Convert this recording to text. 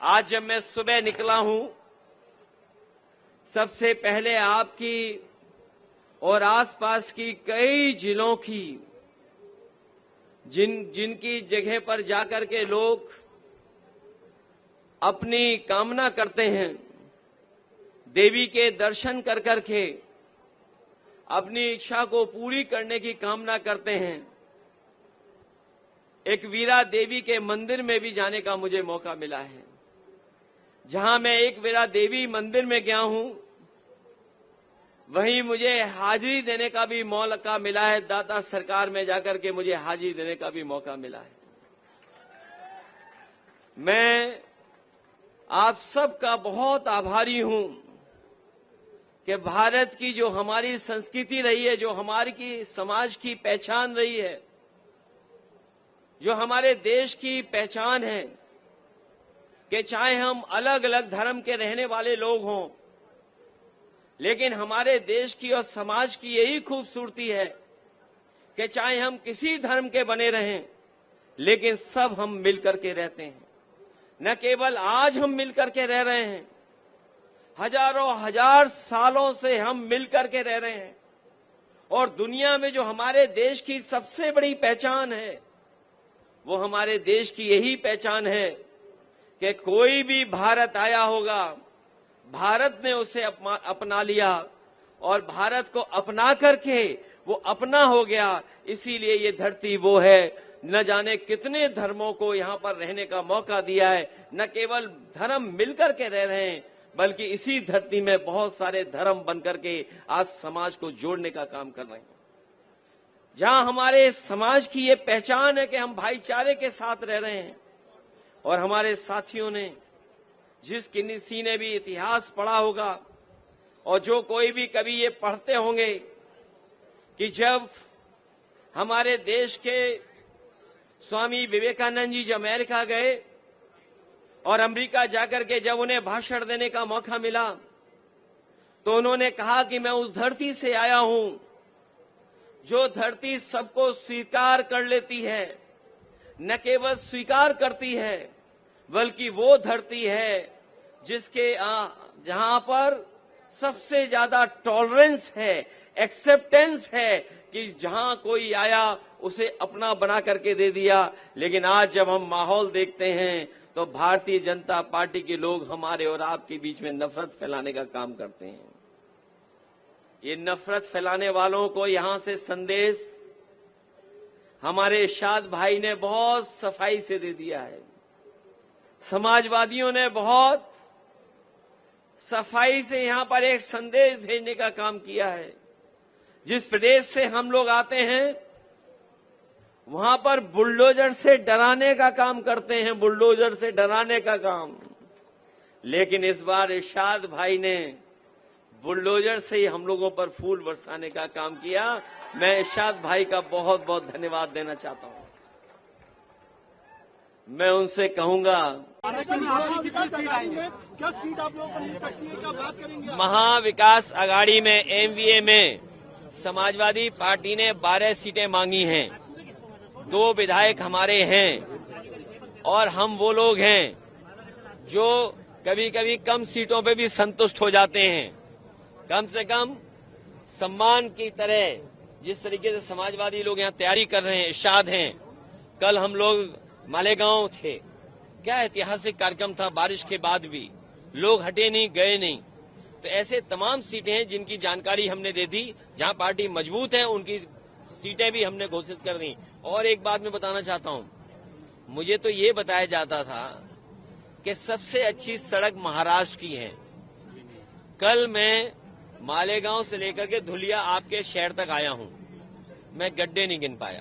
आज जब मैं सुबह निकला हूं, सबसे पहले आपकी और आसपास की कई जिलों की जिनकी जगह पर जाकर के लोग अपनी कामना करते हैं, देवी के दर्शन कर करके अपनी इच्छा को पूरी करने की कामना करते हैं। एक वीरा देवी के मंदिर में भी जाने का मुझे मौका मिला है। जहां मैं एक वीरा देवी मंदिर में गया हूं, वहीं मुझे हाजिरी देने का भी मौका मिला है। दाता सरकार में जाकर के मुझे हाजिरी देने का भी मौका मिला है। मैं आप सबका बहुत आभारी हूं कि भारत की जो हमारी संस्कृति रही है, जो हमारी की समाज की पहचान रही है, जो हमारे देश की पहचान है, कि चाहे हम अलग अलग धर्म के रहने वाले लोग हों, लेकिन हमारे देश की और समाज की यही खूबसूरती है कि चाहे हम किसी धर्म के बने रहें, लेकिन सब हम मिलकर के रहते हैं। न केवल आज हम मिलकर के रह रहे हैं, हजारों हजार सालों से हम मिलकर के रह रहे हैं। और दुनिया में जो हमारे देश की सबसे बड़ी पहचान है, वो हमारे देश की यही पहचान है कि कोई भी भारत आया होगा, भारत ने उसे अपना लिया और भारत को अपना करके वो अपना हो गया। इसीलिए ये धरती वो है, न जाने कितने धर्मों को यहाँ पर रहने का मौका दिया है। न केवल धर्म मिलकर के रह रहे हैं, बल्कि इसी धरती में बहुत सारे धर्म बनकर के आज समाज को जोड़ने का काम कर रहे हैं। जहां हमारे समाज की ये पहचान है कि हम भाईचारे के साथ रह रहे हैं। और हमारे साथियों ने, किसी ने भी इतिहास पढ़ा होगा और जो कोई भी कभी ये पढ़ते होंगे कि जब हमारे देश के स्वामी विवेकानंद जी जब अमेरिका गए और अमेरिका जाकर के जब उन्हें भाषण देने का मौका मिला, तो उन्होंने कहा कि मैं उस धरती से आया हूं जो धरती सबको स्वीकार कर लेती है। न केवल स्वीकार करती है, बल्कि वो धरती है जिसके जहां पर सबसे ज्यादा टॉलरेंस है, एक्सेप्टेंस है, कि जहां कोई आया उसे अपना बना करके दे दिया। लेकिन आज जब हम माहौल देखते हैं, तो भारतीय जनता पार्टी के लोग हमारे और आपके बीच में नफरत फैलाने का काम करते हैं। ये नफरत फैलाने वालों को यहां से संदेश हमारे इरशाद भाई ने बहुत सफाई से दे दिया है। समाजवादियों ने बहुत सफाई से यहां पर एक संदेश भेजने का काम किया है। जिस प्रदेश से हम लोग आते हैं, वहां पर बुलडोजर से डराने का काम करते हैं, बुलडोजर से डराने का काम। लेकिन इस बार इरशाद भाई ने बुलडोजर से ही हम लोगों पर फूल बरसाने का काम किया। मैं इरशाद भाई का बहुत बहुत धन्यवाद देना चाहता हूं। मैं उनसे कहूंगा, महाविकास अघाड़ी में एमवीए में समाजवादी पार्टी ने 12 सीटें मांगी हैं। 2 विधायक हमारे हैं और हम वो लोग हैं जो कभी कभी कम सीटों पे भी संतुष्ट हो जाते हैं। कम से कम सम्मान की तरह जिस तरीके से समाजवादी लोग यहाँ तैयारी कर रहे हैं, इरशाद हैं। कल हम लोग मालेगांव थे, क्या ऐतिहासिक कार्यक्रम था। बारिश के बाद भी लोग हटे नहीं, गए नहीं। तो ऐसे तमाम सीटें हैं जिनकी जानकारी हमने दे दी। जहां पार्टी मजबूत है उनकी सीटें भी हमने घोषित कर दी। और एक बात मैं बताना चाहता हूं, मुझे तो ये बताया जाता था कि सबसे अच्छी सड़क महाराष्ट्र की है। कल मैं मालेगांव से लेकर के धुलिया आपके शहर तक आया हूं, मैं गड्ढे नहीं गिन पाया।